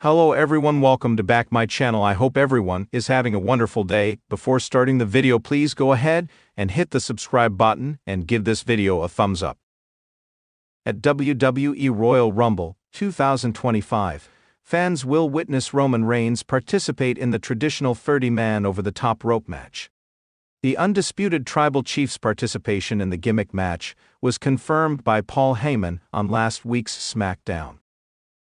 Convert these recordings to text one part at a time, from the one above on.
Hello everyone, welcome to back my channel. I hope everyone is having a wonderful day. Before starting the video, please go ahead and hit the subscribe button and give this video a thumbs up. At WWE Royal Rumble 2025, fans will witness Roman Reigns participate in the traditional 30-man over-the-top rope match. The undisputed Tribal Chief's participation in the gimmick match was confirmed by Paul Heyman on last week's SmackDown.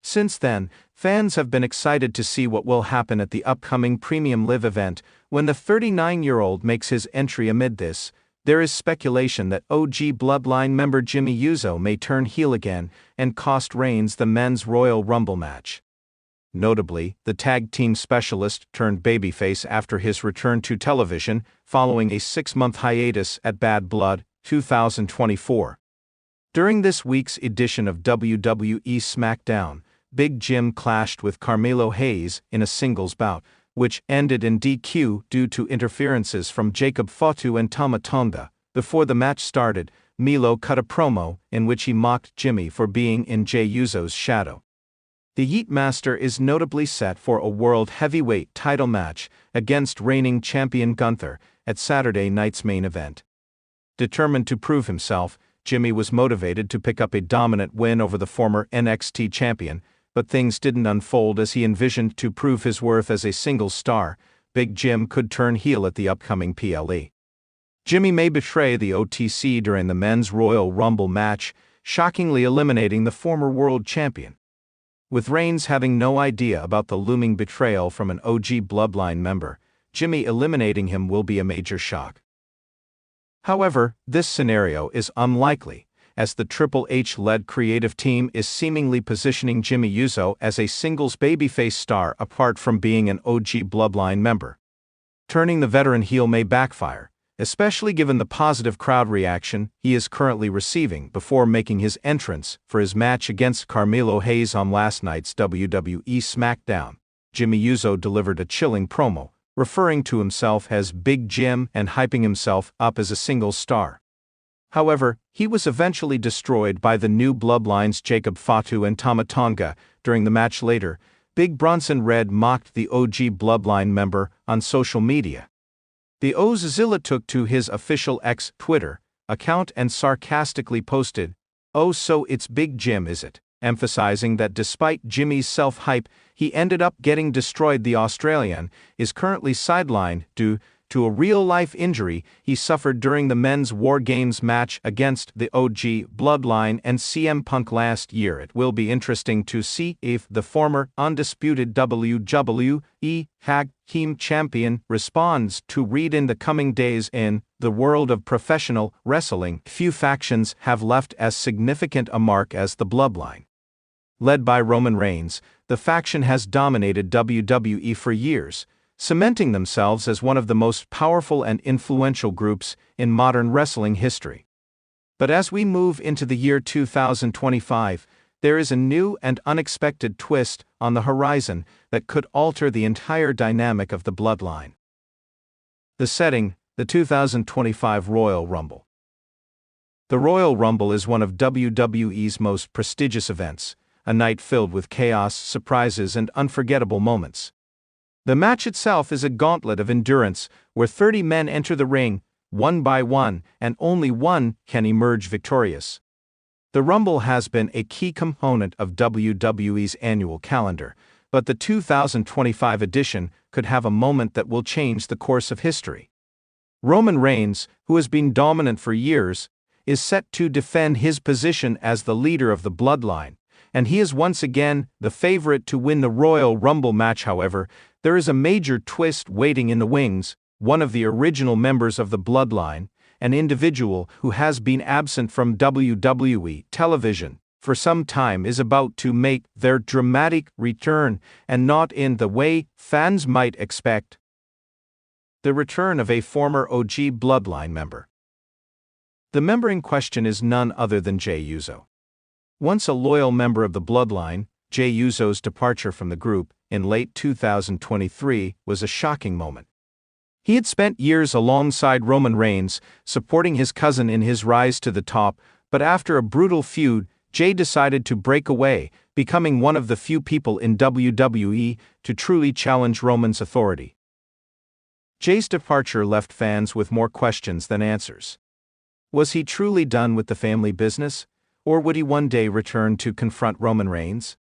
Since then, fans have been excited to see what will happen at the upcoming Premium Live event when the 39-year-old makes his entry. Amid this, there is speculation that OG Bloodline member Jimmy Uso may turn heel again and cost Reigns the men's Royal Rumble match. Notably, the tag team specialist turned babyface after his return to television following a 6-month hiatus at Bad Blood 2024. During this week's edition of WWE SmackDown, Big Jim clashed with Carmelo Hayes in a singles bout, which ended in DQ due to interferences from Jacob Fatu and Tama Tonga. Before the match started, Milo cut a promo in which he mocked Jimmy for being in Jey Uso's shadow. The Yeet Master is notably set for a World Heavyweight title match against reigning champion Gunther at Saturday night's main event. Determined to prove himself, Jimmy was motivated to pick up a dominant win over the former NXT champion, but things didn't unfold as he envisioned. To prove his worth as a singles star, Big Jim could turn heel at the upcoming PLE. Jimmy may betray the OTC during the men's Royal Rumble match, shockingly eliminating the former world champion. With Reigns having no idea about the looming betrayal from an OG Bloodline member, Jimmy eliminating him will be a major shock. However, this scenario is unlikely, as the Triple H-led creative team is seemingly positioning Jimmy Uso as a singles babyface star apart from being an OG Bloodline member. Turning the veteran heel may backfire, especially given the positive crowd reaction he is currently receiving before making his entrance for his match against Carmelo Hayes on last night's WWE SmackDown. Jimmy Uso delivered a chilling promo, referring to himself as Big Jim and hyping himself up as a single star. However, he was eventually destroyed by the new Bloodline's Jacob Fatu and Tama Tonga. During the match later, Big Bronson Red mocked the OG Bloodline member on social media. The Ozilla took to his official X Twitter account and sarcastically posted, "Oh, so it's Big Jim, is it?" emphasizing that despite Jimmy's self-hype, he ended up getting destroyed. The Australian is currently sidelined due to a real-life injury he suffered during the men's War Games match against the OG Bloodline and CM Punk last year. It will be interesting to see if the former undisputed WWE Tag Team Champion responds to Reed in the coming days. In the world of professional wrestling, few factions have left as significant a mark as the Bloodline. Led by Roman Reigns, the faction has dominated WWE for years, cementing themselves as one of the most powerful and influential groups in modern wrestling history. But as we move into the year 2025, there is a new and unexpected twist on the horizon that could alter the entire dynamic of the Bloodline. The setting, the 2025 Royal Rumble. The Royal Rumble is one of WWE's most prestigious events, a night filled with chaos, surprises, and unforgettable moments. The match itself is a gauntlet of endurance, where 30 men enter the ring, one by one, and only one can emerge victorious. The Rumble has been a key component of WWE's annual calendar, but the 2025 edition could have a moment that will change the course of history. Roman Reigns, who has been dominant for years, is set to defend his position as the leader of the Bloodline, and he is once again the favorite to win the Royal Rumble match. However, there is a major twist waiting in the wings. One of the original members of the Bloodline, an individual who has been absent from WWE television for some time, is about to make their dramatic return, and not in the way fans might expect. The return of a former OG Bloodline member. The member in question is none other than Jey Uso. Once a loyal member of the Bloodline, Jey Uso's departure from the group in late 2023 was a shocking moment. He had spent years alongside Roman Reigns, supporting his cousin in his rise to the top, but after a brutal feud, Jay decided to break away, becoming one of the few people in WWE to truly challenge Roman's authority. Jay's departure left fans with more questions than answers. Was he truly done with the family business, or would he one day return to confront Roman Reigns?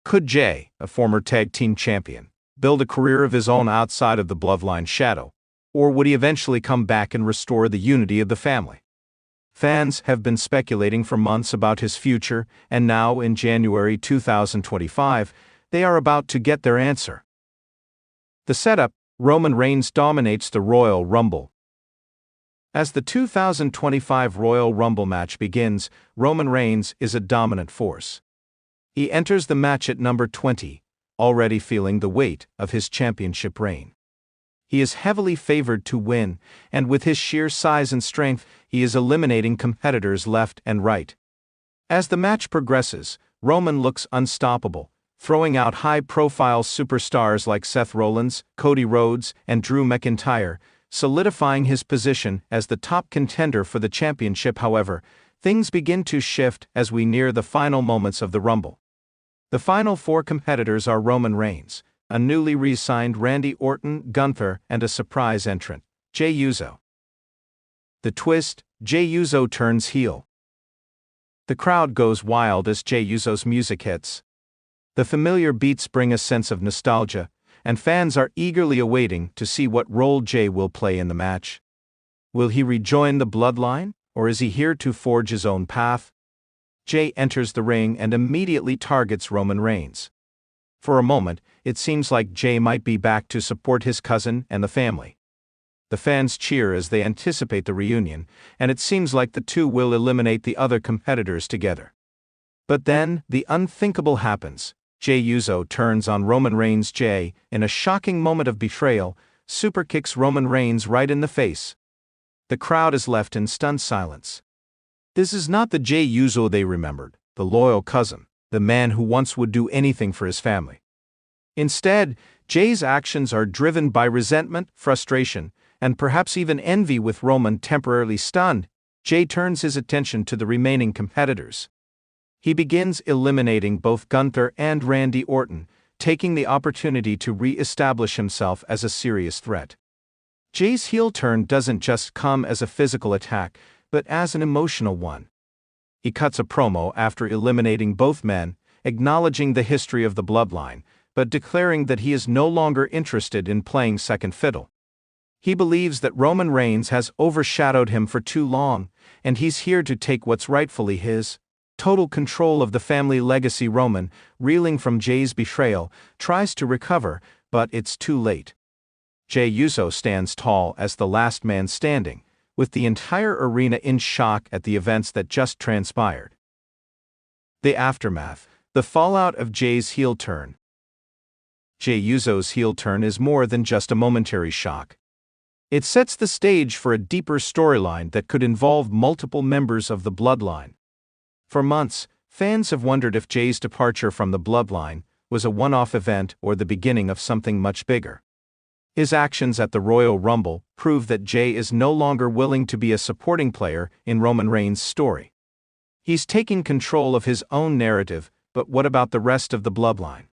Could Jay, a former tag team champion, build a career of his own outside of the Bloodline shadow, or would he eventually come back and restore the unity of the family? Fans have been speculating for months about his future, and now in January 2025, they are about to get their answer. The setup: Roman Reigns dominates the Royal Rumble. As the 2025 Royal Rumble match begins, Roman Reigns is a dominant force. He enters the match at number 20, already feeling the weight of his championship reign. He is heavily favored to win, and with his sheer size and strength, he is eliminating competitors left and right. As the match progresses, Roman looks unstoppable, throwing out high-profile superstars like Seth Rollins, Cody Rhodes, and Drew McIntyre, solidifying his position as the top contender for the championship. However, things begin to shift as we near the final moments of the Rumble. The final four competitors are Roman Reigns, a newly re-signed Randy Orton, Gunther, and a surprise entrant, Jey Uso. The twist: Jey Uso turns heel. The crowd goes wild as Jey Uso's music hits. The familiar beats bring a sense of nostalgia, and fans are eagerly awaiting to see what role Jey will play in the match. Will he rejoin the Bloodline, or is he here to forge his own path? Jey enters the ring and immediately targets Roman Reigns. For a moment, it seems like Jey might be back to support his cousin and the family. The fans cheer as they anticipate the reunion, and it seems like the two will eliminate the other competitors together. But then, the unthinkable happens. Jey Uso turns on Roman Reigns. Jey, in a shocking moment of betrayal, superkicks Roman Reigns right in the face. The crowd is left in stunned silence. This is not the Jey Uso they remembered, the loyal cousin, the man who once would do anything for his family. Instead, Jey's actions are driven by resentment, frustration, and perhaps even envy. With Roman temporarily stunned, Jey turns his attention to the remaining competitors. He begins eliminating both Gunther and Randy Orton, taking the opportunity to re-establish himself as a serious threat. Jey's heel turn doesn't just come as a physical attack, but as an emotional one. He cuts a promo after eliminating both men, acknowledging the history of the Bloodline, but declaring that he is no longer interested in playing second fiddle. He believes that Roman Reigns has overshadowed him for too long, and he's here to take what's rightfully his: total control of the family legacy. Roman, reeling from Jey's betrayal, tries to recover, but it's too late. Jey Uso stands tall as the last man standing, with the entire arena in shock at the events that just transpired. The aftermath: the fallout of Jey's heel turn. Jey Uso's heel turn is more than just a momentary shock. It sets the stage for a deeper storyline that could involve multiple members of the Bloodline. For months, fans have wondered if Jey's departure from the Bloodline was a one-off event or the beginning of something much bigger. His actions at the Royal Rumble prove that Jey is no longer willing to be a supporting player in Roman Reigns' story. He's taking control of his own narrative, but what about the rest of the Bloodline?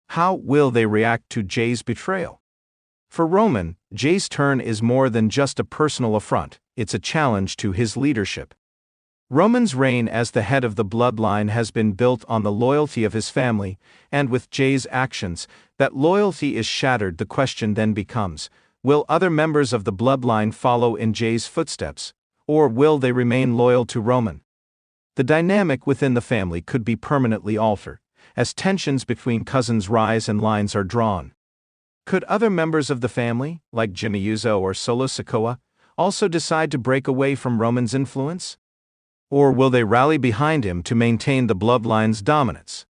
How will they react to Jey's betrayal? For Roman, Jey's turn is more than just a personal affront, it's a challenge to his leadership. Roman's reign as the head of the Bloodline has been built on the loyalty of his family, and with Jey's actions, that loyalty is shattered. The question then becomes, will other members of the Bloodline follow in Jey's footsteps, or will they remain loyal to Roman? The dynamic within the family could be permanently altered, as tensions between cousins rise and lines are drawn. Could other members of the family, like Jimmy Uso or Solo Sikoa, also decide to break away from Roman's influence? Or will they rally behind him to maintain the Bloodline's dominance?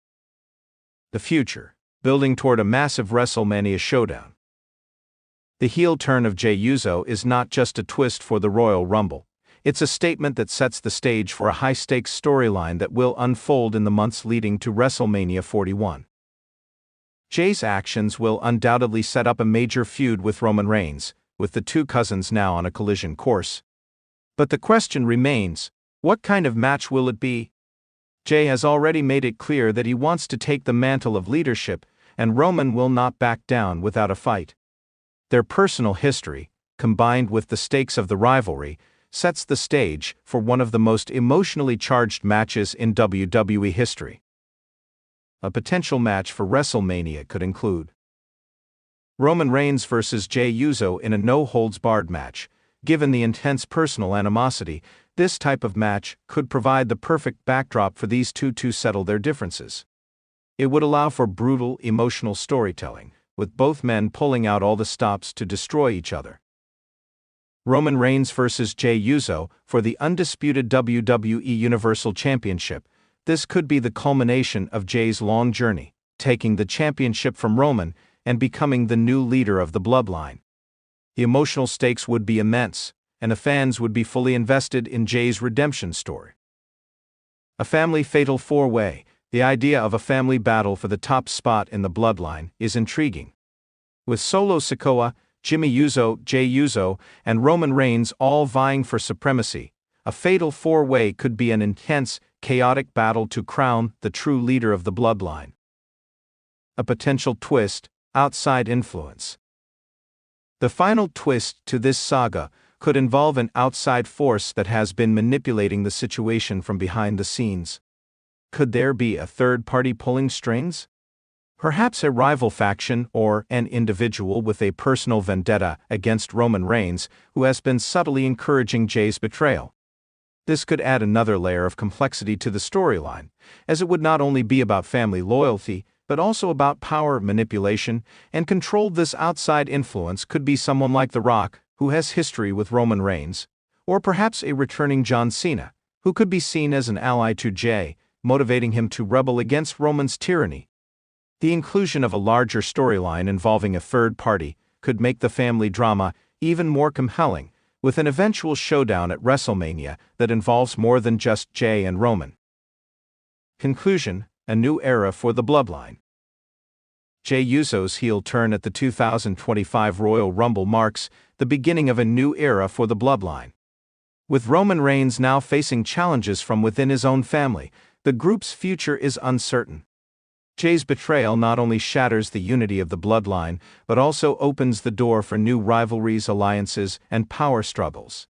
The future, building toward a massive WrestleMania showdown. The heel turn of Jey Uso is not just a twist for the Royal Rumble, it's a statement that sets the stage for a high-stakes storyline that will unfold in the months leading to WrestleMania 41. Jey's actions will undoubtedly set up a major feud with Roman Reigns, with the two cousins now on a collision course. But the question remains, what kind of match will it be? Jey has already made it clear that he wants to take the mantle of leadership, and Roman will not back down without a fight. Their personal history, combined with the stakes of the rivalry, sets the stage for one of the most emotionally charged matches in WWE history. A potential match for WrestleMania could include Roman Reigns vs. Jey Uso in a no-holds-barred match. Given the intense personal animosity, this type of match could provide the perfect backdrop for these two to settle their differences. It would allow for brutal, emotional storytelling, with both men pulling out all the stops to destroy each other. Roman Reigns vs. Jey Uso for the undisputed WWE Universal Championship. This could be the culmination of Jey's long journey, taking the championship from Roman and becoming the new leader of the Bloodline. The emotional stakes would be immense, and the fans would be fully invested in Jey's redemption story. A family fatal four-way. The idea of a family battle for the top spot in the Bloodline is intriguing. With Solo Sikoa, Jimmy Uso, Jey Uso, and Roman Reigns all vying for supremacy, a fatal four-way could be an intense, chaotic battle to crown the true leader of the Bloodline. A potential twist, outside influence. The final twist to this saga could involve an outside force that has been manipulating the situation from behind the scenes. Could there be a third party pulling strings? Perhaps a rival faction or an individual with a personal vendetta against Roman Reigns who has been subtly encouraging Jey's betrayal. This could add another layer of complexity to the storyline, as it would not only be about family loyalty, but also about power manipulation and control. This outside influence could be someone like The Rock, who has history with Roman Reigns, or perhaps a returning John Cena, who could be seen as an ally to Jey, motivating him to rebel against Roman's tyranny. The inclusion of a larger storyline involving a third party could make the family drama even more compelling, with an eventual showdown at WrestleMania that involves more than just Jey and Roman. Conclusion: a new era for the Bloodline. Jey Uso's heel turn at the 2025 Royal Rumble marks the beginning of a new era for the Bloodline. With Roman Reigns now facing challenges from within his own family, the group's future is uncertain. Jey's betrayal not only shatters the unity of the Bloodline, but also opens the door for new rivalries, alliances, and power struggles.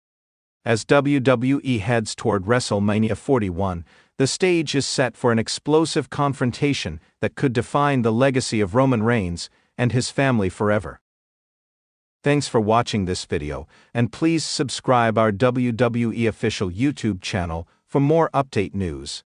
As WWE heads toward WrestleMania 41, the stage is set for an explosive confrontation that could define the legacy of Roman Reigns and his family forever. Thanks for watching this video, and please subscribe our WWE official YouTube channel for more update news.